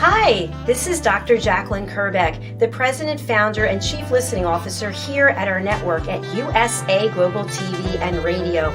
Hi, this is Dr. Jacqueline Kerbeck, the President, Founder, and Chief Listening Officer here at our network at USA Global TV and Radio.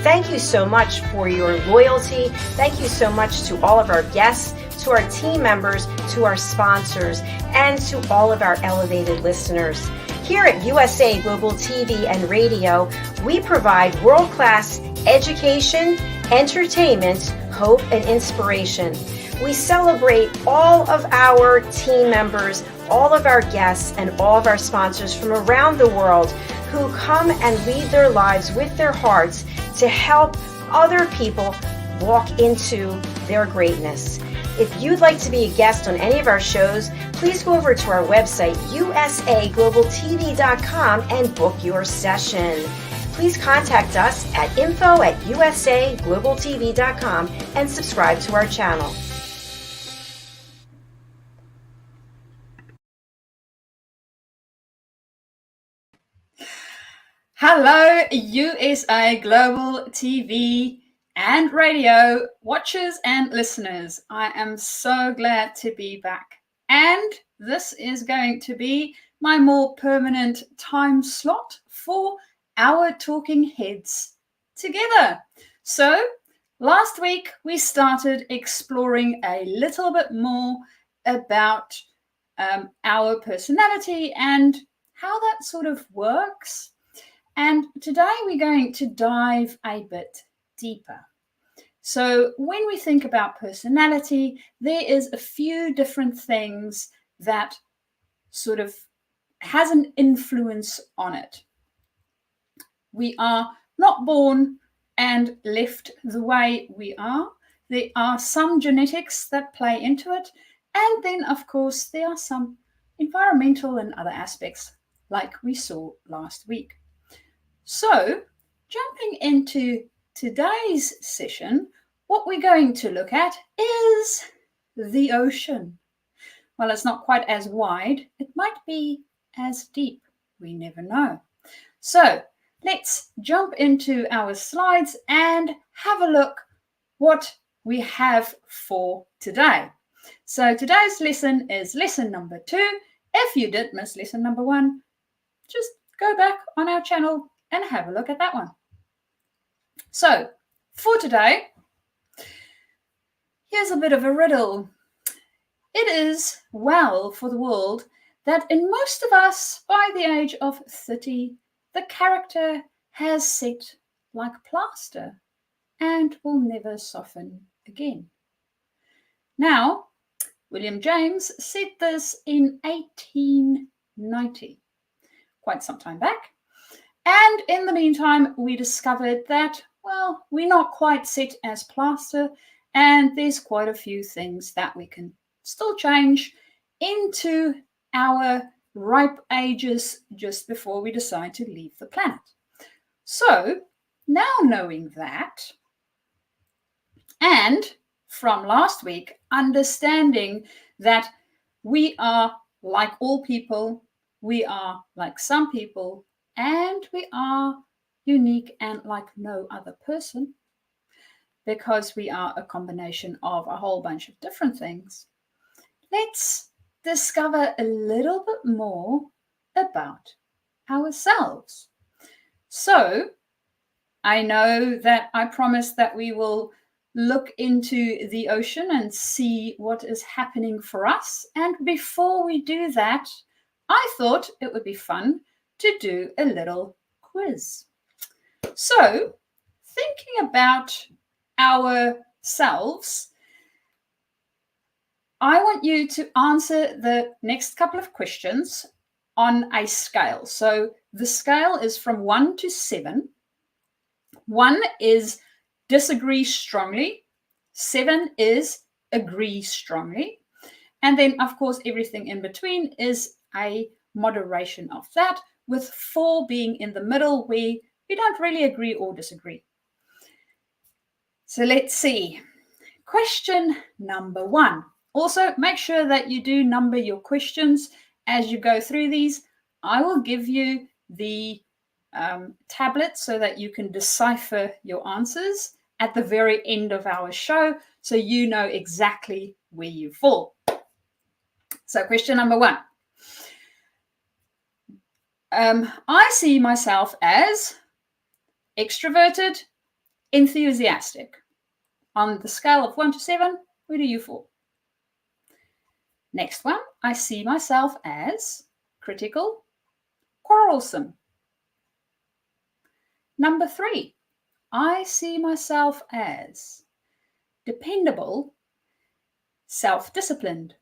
Thank you so much for your loyalty. Thank you so much to all of our guests, to our team members, to our sponsors, and to all of our elevated listeners. Here at USA Global TV and Radio, we provide world-class education, entertainment, hope, and inspiration. We celebrate all of our team members, all of our guests, and all of our sponsors from around the world who come and lead their lives with their hearts to help other people walk into their greatness. If you'd like to be a guest on any of our shows, please go over to our website, usaglobaltv.com, and book your session. Please contact us at info@usaglobaltv.com and subscribe to our channel. Hello, USA Global TV and Radio watchers and listeners. I am so glad to be back. And this is going to be my more permanent time slot for our talking heads together. So last week we started exploring a little bit more about our personality and how that sort of works. And today we're going to dive a bit deeper. So when we think about personality, there is a few different things that sort of has an influence on it. We are not born and left the way we are. There are some genetics that play into it. And then, of course, there are some environmental and other aspects like we saw last week. So, jumping into today's session, what we're going to look at is the ocean. Well, it's not quite as wide. It might be as deep. We never know. So, let's jump into our slides and have a look what we have for today. So, today's lesson is lesson number 2. If you did miss lesson number 1, just go back on our channel and have a look at that one. So, for today, here's a bit of a riddle. It is well for the world that in most of us, by the age of 30, the character has set like plaster and will never soften again. Now, William James said this in 1890, quite some time back. And in the meantime, we discovered that, well, we're not quite set as plaster, and there's quite a few things that we can still change into our ripe ages just before we decide to leave the planet. So, now knowing that, and from last week, understanding that we are like all people, we are like some people, and we are unique and like no other person because we are a combination of a whole bunch of different things. Let's discover a little bit more about ourselves. So, I know that I promised that we will look into the ocean and see what is happening for us. And before we do that, I thought it would be fun to do a little quiz. So, thinking about ourselves, I want you to answer the next couple of questions on a scale. So, the scale is from 1 to 7. 1 is disagree strongly. 7 is agree strongly. And then, of course, everything in between is a moderation of that, with 4 being in the middle where we don't really agree or disagree. So let's see. Question number 1. Also, make sure that you do number your questions as you go through these. I will give you the tablet so that you can decipher your answers at the very end of our show so you know exactly where you fall. So question number 1. I see myself as extroverted, enthusiastic. On the scale of 1 to 7, where do you fall? Next one, I see myself as critical, quarrelsome. Number 3, I see myself as dependable, self-disciplined.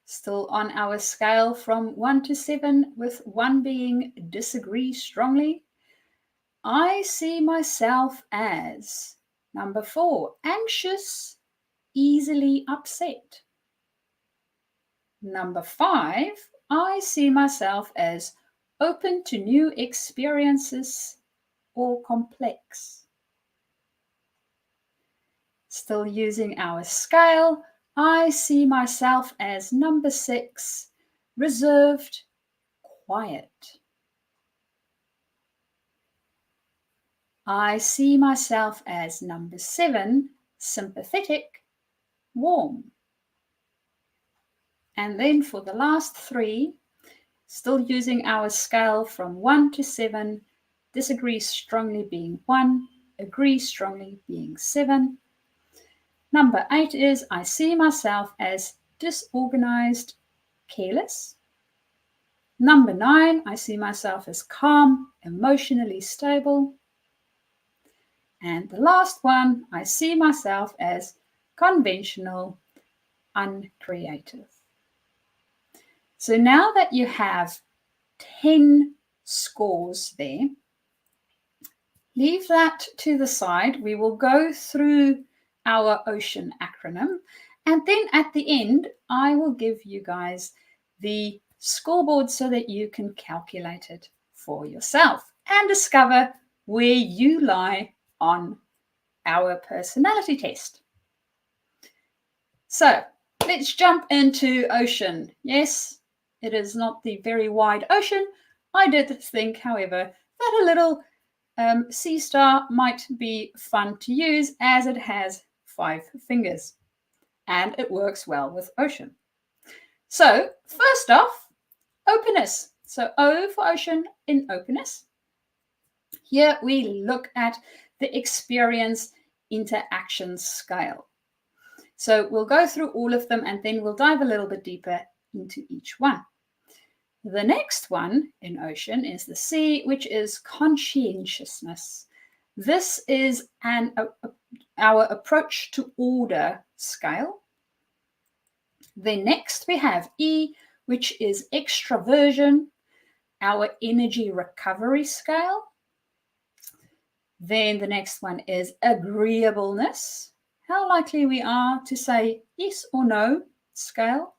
Still on our scale from 1 to 7, with 1 being disagree strongly, I see myself as number 4, anxious, easily upset. Number 5, I see myself as open to new experiences or complex. Still using our scale, I see myself as number 6, reserved, quiet. I see myself as number 7, sympathetic, warm. And then for the last 3, still using our scale from 1 to 7, disagree strongly being 1, agree strongly being 7. Number 8 is I see myself as disorganized, careless. Number 9, I see myself as calm, emotionally stable. And the last one, I see myself as conventional, uncreative. So now that you have 10 scores there, leave that to the side. We will go through our OCEAN acronym, and then at the end, I will give you guys the scoreboard so that you can calculate it for yourself and discover where you lie on our personality test. So let's jump into OCEAN. Yes, it is not the very wide ocean. I did think, however, that a little sea star might be fun to use as it has 5 fingers and it works well with OCEAN. So first off, openness. So O for OCEAN in openness. Here we look at the experience interaction scale. So we'll go through all of them and then we'll dive a little bit deeper into each one. The next one in OCEAN is the C, which is conscientiousness. This is our approach to order scale. Then next we have E, which is extraversion, our energy recovery scale. Then the next one is agreeableness, how likely we are to say yes or no scale.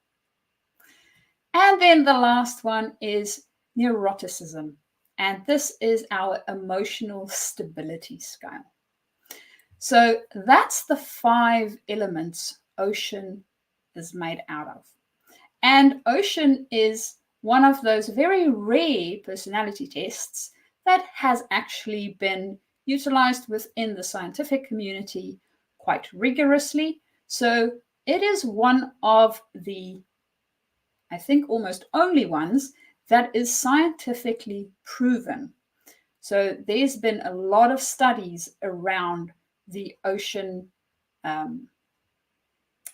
And then the last one is neuroticism, and this is our emotional stability scale. So that's the 5 elements OCEAN is made out of. And OCEAN is one of those very rare personality tests that has actually been utilized within the scientific community quite rigorously. So it is one of the, I think, almost only ones that is scientifically proven. So there's been a lot of studies around the OCEAN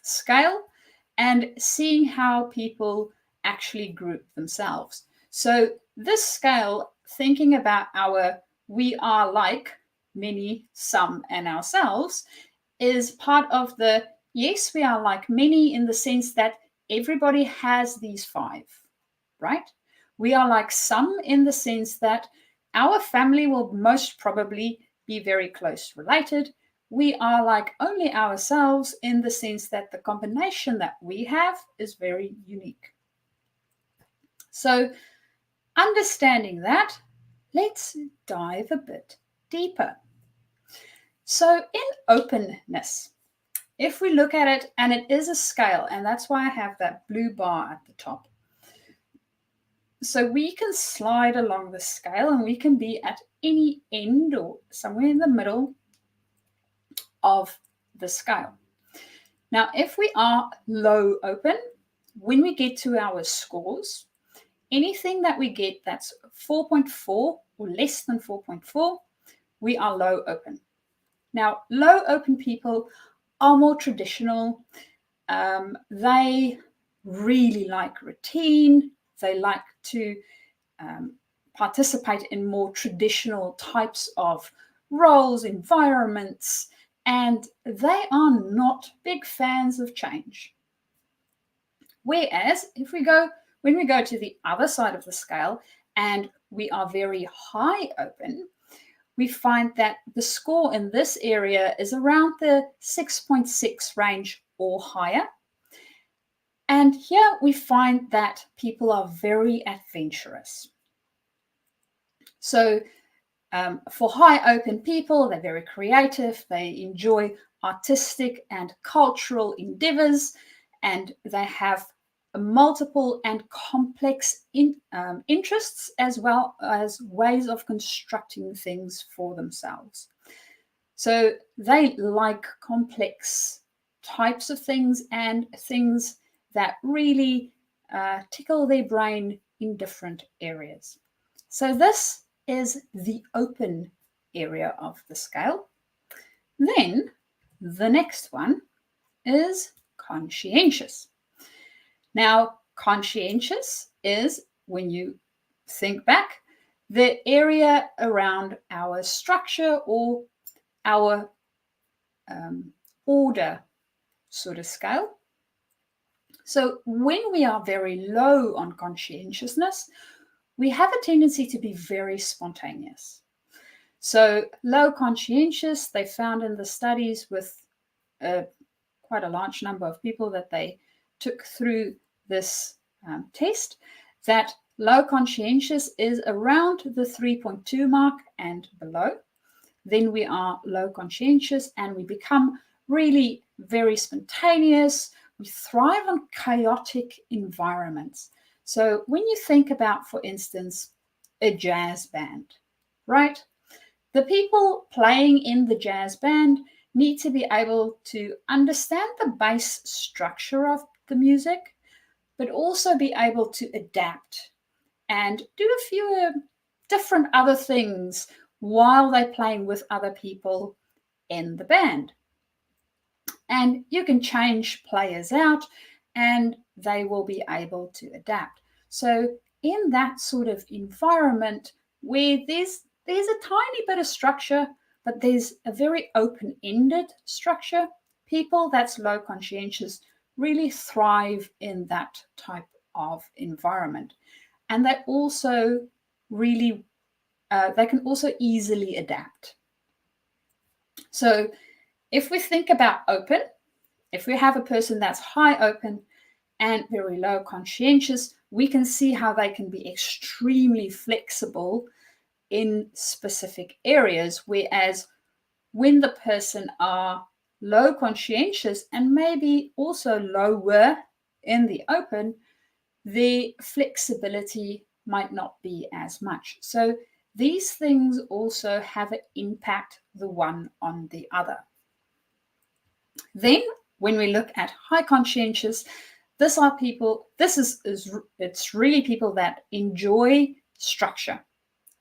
scale and seeing how people actually group themselves. So this scale, thinking about our we are like many, some, and ourselves, is part of the yes, we are like many in the sense that everybody has these 5, right? We are like some in the sense that our family will most probably be very close related. We are like only ourselves in the sense that the combination that we have is very unique. So understanding that, let's dive a bit deeper. So in openness, if we look at it, and it is a scale, and that's why I have that blue bar at the top. So we can slide along the scale and we can be at any end or somewhere in the middle of the scale. Now, if we are low open, when we get to our scores, anything that we get that's 4.4 or less than 4.4, we are low open. Now, low open people are more traditional. They really like routine. They like to participate in more traditional types of roles, environments, and they are not big fans of change. Whereas when we go to the other side of the scale and we are very high open, we find that the score in this area is around the 6.6 range or higher. And here we find that people are very adventurous. So for high open people, they're very creative, they enjoy artistic and cultural endeavors, and they have multiple and complex interests, as well as ways of constructing things for themselves. So they like complex types of things and things that really tickle their brain in different areas. So this is the open area of the scale. Then the next one is conscientious. Now, conscientious is, when you think back, the area around our structure or our order sort of scale. So when we are very low on conscientiousness, we have a tendency to be very spontaneous. So low conscientious, they found in the studies with quite a large number of people that they took through this test, that low conscientious is around the 3.2 mark and below. Then we are low conscientious and we become really very spontaneous. We thrive on chaotic environments. So when you think about, for instance, a jazz band, right? The people playing in the jazz band need to be able to understand the base structure of the music, but also be able to adapt and do a few different other things while they're playing with other people in the band. And you can change players out and they will be able to adapt. So in that sort of environment where there's a tiny bit of structure, but there's a very open-ended structure, people that's low conscientious really thrive in that type of environment. And they also really, they can also easily adapt. So if we think about open, if we have a person that's high open and very low conscientious, we can see how they can be extremely flexible in specific areas. Whereas when the person are low conscientious and maybe also lower in the open, the flexibility might not be as much. So these things also have an impact the one on the other. Then when we look at high conscientious, it's really people that enjoy structure,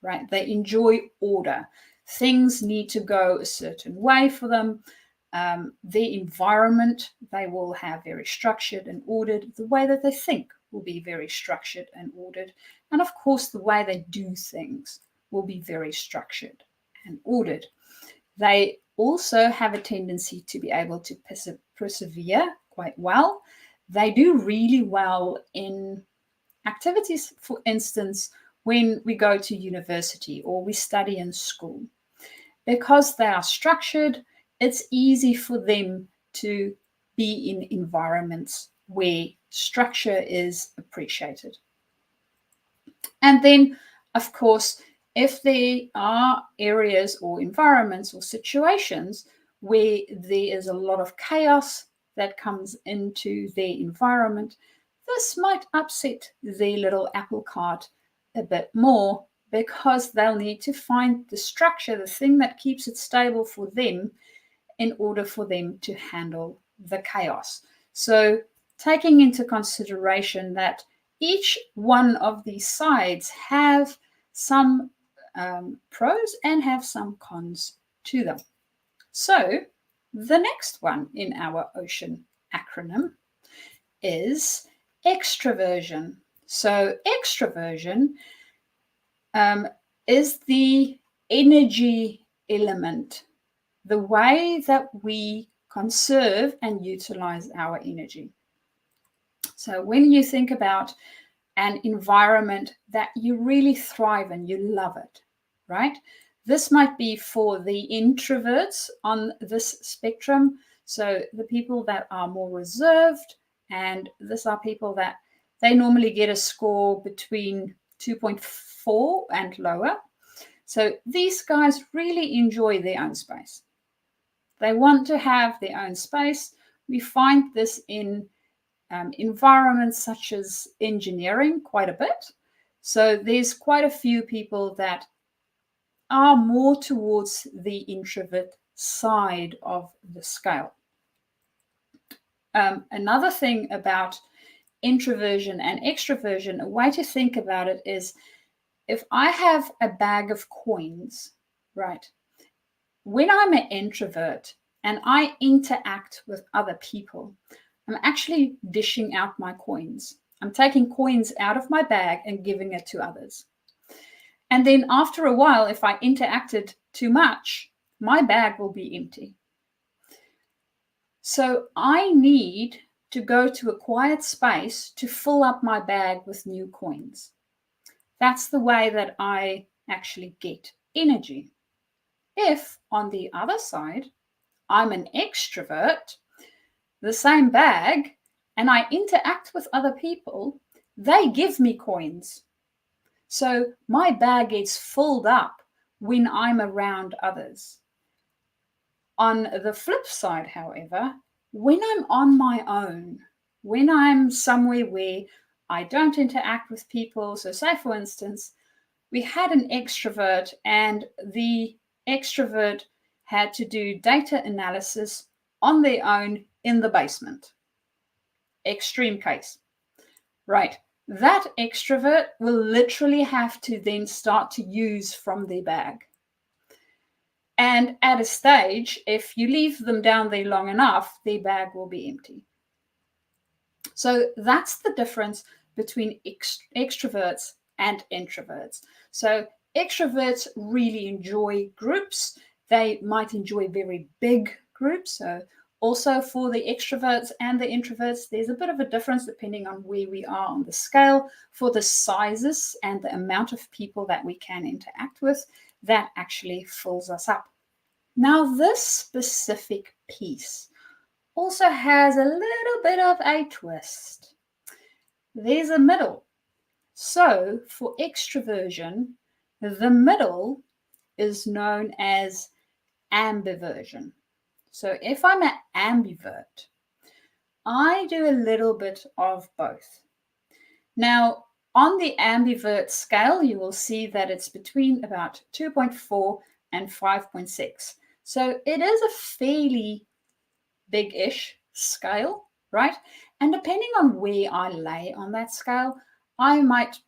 right? They enjoy order. Things need to go a certain way for them. The environment, they will have very structured and ordered. The way that they think will be very structured and ordered. And of course, the way they do things will be very structured and ordered. They also have a tendency to be able to persevere quite well. They do really well in activities, for instance, when we go to university or we study in school. Because they are structured, it's easy for them to be in environments where structure is appreciated. And then, of course, if there are areas or environments or situations where there is a lot of chaos that comes into their environment, this might upset their little apple cart a bit more, because they'll need to find the structure, the thing that keeps it stable for them, in order for them to handle the chaos. So taking into consideration that each one of these sides have some pros and have some cons to them. So the next one in our OCEAN acronym is extroversion. So extroversion is the energy element, the way that we conserve and utilize our energy. So when you think about an environment that you really thrive in, you love it, right? This might be for the introverts on this spectrum. So the people that are more reserved, and these are people that they normally get a score between 2.4 and lower. So these guys really enjoy their own space. They want to have their own space. We find this in environments such as engineering quite a bit. So there's quite a few people that are more towards the introvert side of the scale. Another thing about introversion and extroversion, a way to think about it is, if I have a bag of coins, right, when I'm an introvert and I interact with other people, I'm actually dishing out my coins. I'm taking coins out of my bag and giving it to others. And then after a while, if I interacted too much, my bag will be empty. So I need to go to a quiet space to fill up my bag with new coins. That's the way that I actually get energy. If, on the other side, I'm an extrovert, the same bag, and I interact with other people, they give me coins. So my bag gets filled up when I'm around others. On the flip side, however, when I'm on my own, when I'm somewhere where I don't interact with people, so say for instance, we had an extrovert and the extrovert had to do data analysis on their own in the basement. Extreme case, right? That extrovert will literally have to then start to use from their bag. And at a stage, if you leave them down there long enough, their bag will be empty. So that's the difference between extroverts and introverts. So extroverts really enjoy groups. They might enjoy very big groups. So also for the extroverts and the introverts, there's a bit of a difference depending on where we are on the scale for the sizes and the amount of people that we can interact with. That actually fills us up. Now, this specific piece also has a little bit of a twist. There's a middle. So for extroversion, the middle is known as ambiversion. So if I'm an ambivert, I do a little bit of both. Now, on the ambivert scale, you will see that it's between about 2.4 and 5.6. So it is a fairly big-ish scale, right? And depending on where I lay on that scale, I might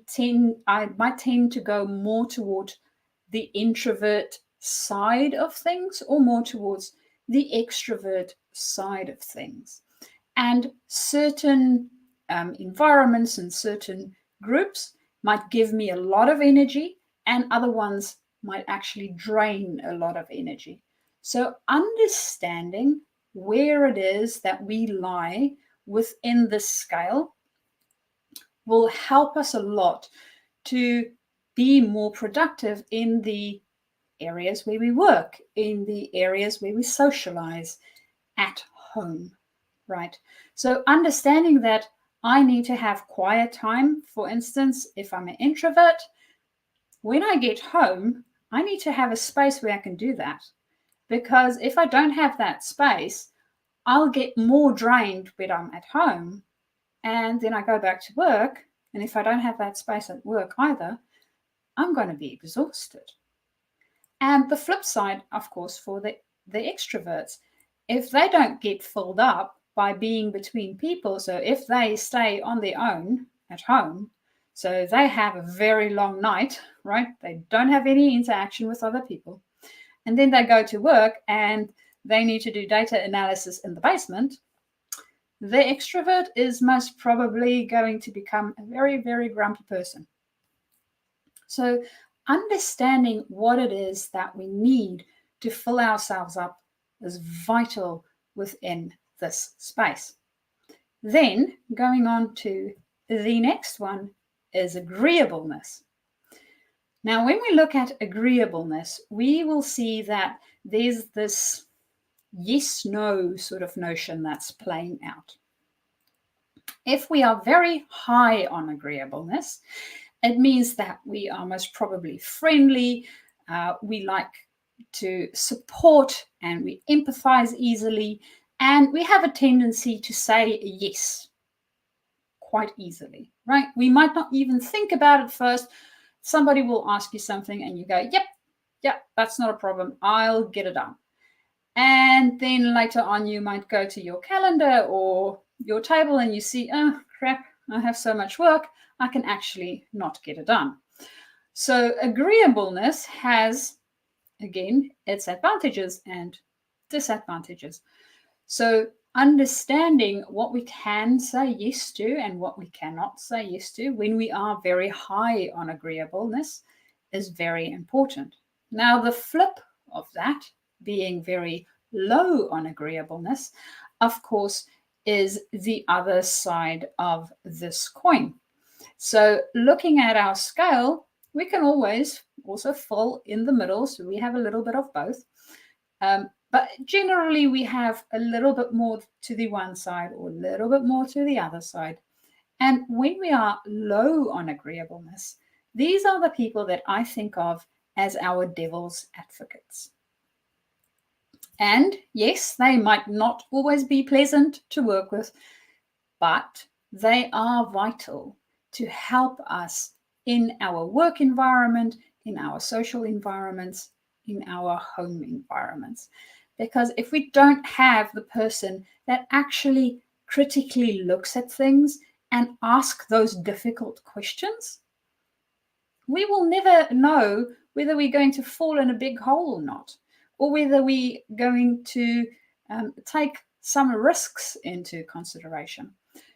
tend to go more toward the introvert side of things or more towards the extrovert side of things. And certain environments and certain groups might give me a lot of energy, and other ones might actually drain a lot of energy. So understanding where it is that we lie within this scale will help us a lot to be more productive in the areas where we work, in the areas where we socialize, at home, right? So understanding that I need to have quiet time, for instance, if I'm an introvert, when I get home, I need to have a space where I can do that. Because if I don't have that space, I'll get more drained when I'm at home. And then I go back to work. And if I don't have that space at work either, I'm going to be exhausted. And the flip side, of course, for the extroverts, if they don't get filled up by being between people, so if they stay on their own at home, so they have a very long night, right? They don't have any interaction with other people. And then they go to work and they need to do data analysis in the basement. The extrovert is most probably going to become a very, very grumpy person. So understanding what it is that we need to fill ourselves up is vital within this space. Then going on to the next one is agreeableness. Now, when we look at agreeableness, we will see that there's this yes-no sort of notion that's playing out. If we are very high on agreeableness, it means that we are most probably friendly, we like to support, and we empathize easily, and we have a tendency to say yes quite easily, right? We might not even think about it first. Somebody will ask you something and you go, yep, that's not a problem. I'll get it done. And then later on, you might go to your calendar or your table and you see, oh, crap, I have so much work. I can actually not get it done. So agreeableness has, again, its advantages and disadvantages. So understanding what we can say yes to and what we cannot say yes to when we are very high on agreeableness is very important. Now, the flip of that, being very low on agreeableness, of course, is the other side of this coin. So looking at our scale, we can always also fall in the middle. So we have a little bit of both. But generally, we have a little bit more to the one side or a little bit more to the other side. And when we are low on agreeableness, these are the people that I think of as our devil's advocates. And yes, they might not always be pleasant to work with, but they are vital to help us in our work environment, in our social environments, in our home environments. Because if we don't have the person that actually critically looks at things and asks those difficult questions, we will never know whether we're going to fall in a big hole or not, or whether we're going to take some risks into consideration.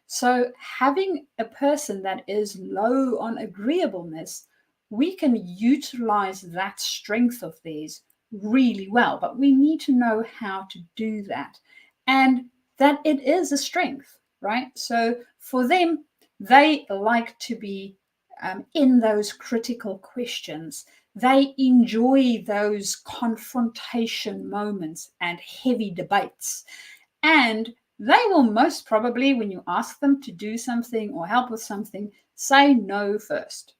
So having a person that is low on agreeableness, we can utilize that strength of theirs really well, but we need to know how to do that, and that it is a strength, right? So for them, they like to be in those critical questions. They enjoy those confrontation moments and heavy debates, and they will most probably, when you ask them to do something or help with something, say no first.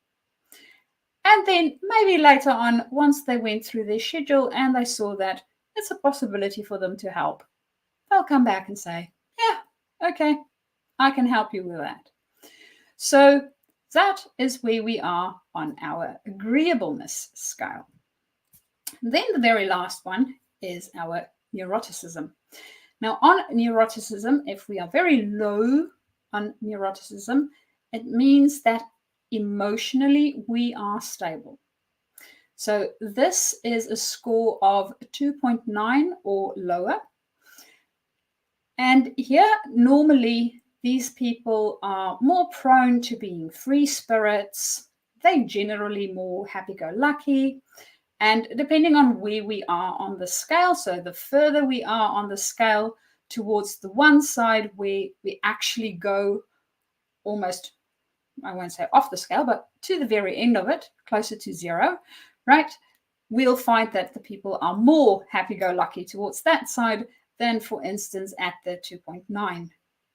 And then maybe later on, once they went through their schedule and they saw that it's a possibility for them to help, they'll come back and say, yeah, okay, I can help you with that. So that is where we are on our agreeableness scale. Then the very last one is our neuroticism. Now, on neuroticism, if we are very low on neuroticism, it means that emotionally we are stable. So this is a score of 2.9 or lower. And here, normally, these people are more prone to being free spirits. They're generally more happy-go-lucky. And depending on where we are on the scale, so the further we are on the scale towards the one side where we actually go almost, I won't say off the scale, but to the very end of it, closer to zero, right? We'll find that the people are more happy-go-lucky towards that side than, for instance, at the 2.9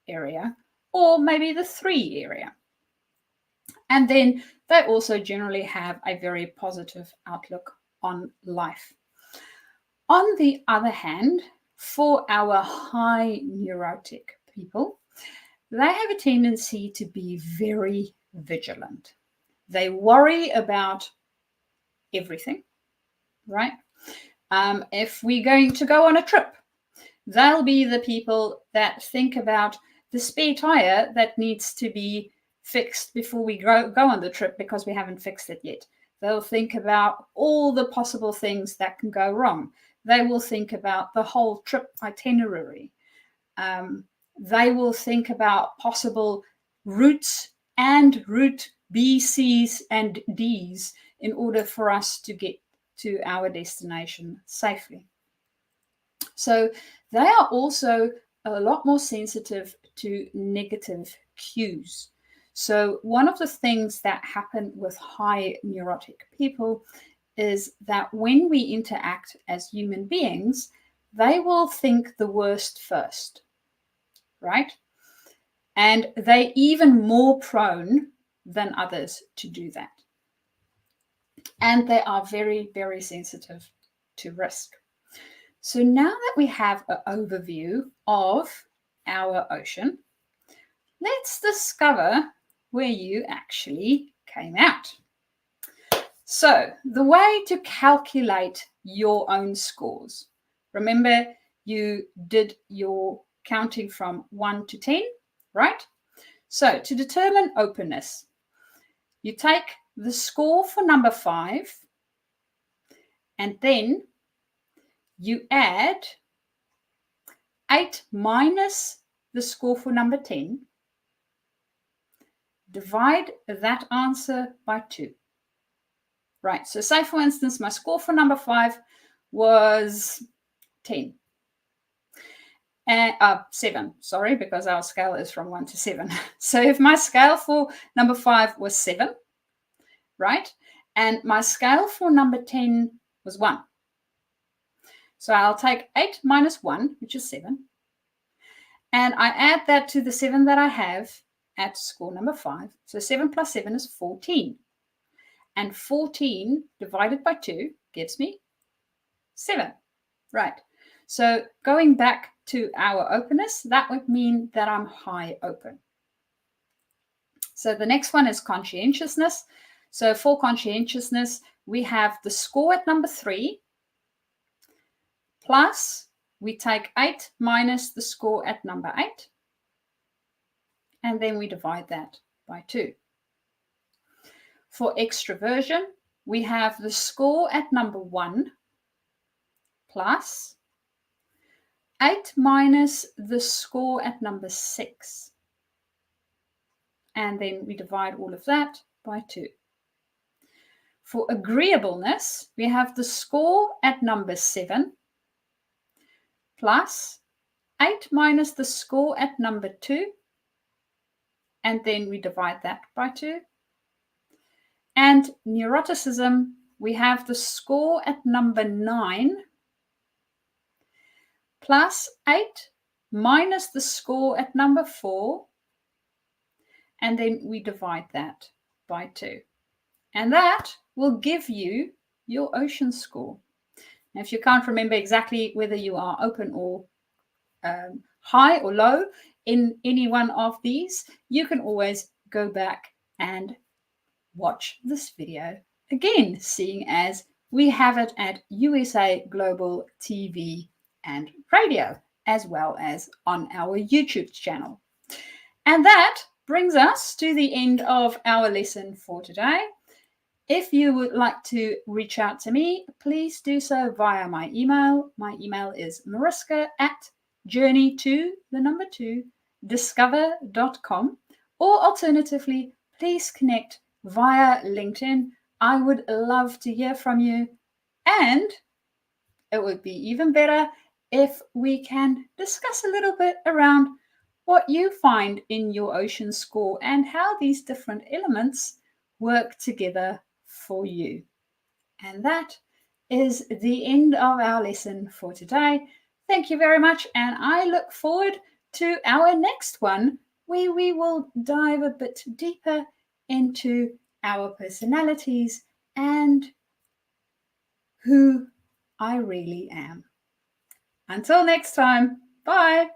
area, or maybe the 3 area. And then they also generally have a very positive outlook on life. On the other hand, for our high neurotic people, they have a tendency to be very vigilant. They worry about everything, right? If we're going to go on a trip, They'll be the people that think about the spare tire that needs to be fixed before we go on the trip because we haven't fixed it yet. They'll think about all the possible things that can go wrong. They will think about the whole trip itinerary. They will think about possible routes and route B, C's, and D's in order for us to get to our destination safely. So they are also a lot more sensitive to negative cues. So one of the things that happen with high neurotic people is that when we interact as human beings, they will think the worst first, right? And they're even more prone than others to do that. And they are very, very sensitive to risk. So now that we have an overview of our ocean, let's discover where you actually came out. So the way to calculate your own scores. Remember, you did your counting from 1 to 10, right? So to determine openness, you take the score for number 5 and then you add 8 minus the score for number 10. Divide that answer by 2. Right, so say for instance, my score for number 5 was 10. 7, sorry, because our scale is from 1 to 7. So if my scale for number 5 was 7, right, and my scale for number 10 was 1. So I'll take 8 minus 1, which is 7, and I add that to the 7 that I have at score number 5. So 7 plus 7 is 14. And 14 divided by 2 gives me 7. Right. So going back to our openness, that would mean that I'm high open. So the next one is conscientiousness. So for conscientiousness, we have the score at number 3 plus we take 8 minus the score at number 8. And then we divide that by 2. For extroversion, we have the score at number 1 plus 8 minus the score at number 6. And then we divide all of that by 2. For agreeableness, we have the score at number 7 plus 8 minus the score at number 2. And then we divide that by 2. And neuroticism, we have the score at number 9 plus 8 minus the score at number 4. And then we divide that by 2. And that will give you your ocean score. Now, if you can't remember exactly whether you are open or high or low in any one of these, you can always go back and watch this video again, seeing as we have it at USA Global TV and Radio, as well as on our YouTube channel. And that brings us to the end of our lesson for today. If you would like to reach out to me, please do so via my email. My email is mariska@journey2discover.com, or alternatively, please connect via LinkedIn. I would love to hear from you, and it would be even better if we can discuss a little bit around what you find in your ocean score and how these different elements work together for you. And that is the end of our lesson for today. Thank you very much, and I look forward to our next one, where we will dive a bit deeper into our personalities and who I really am. Until next time, bye.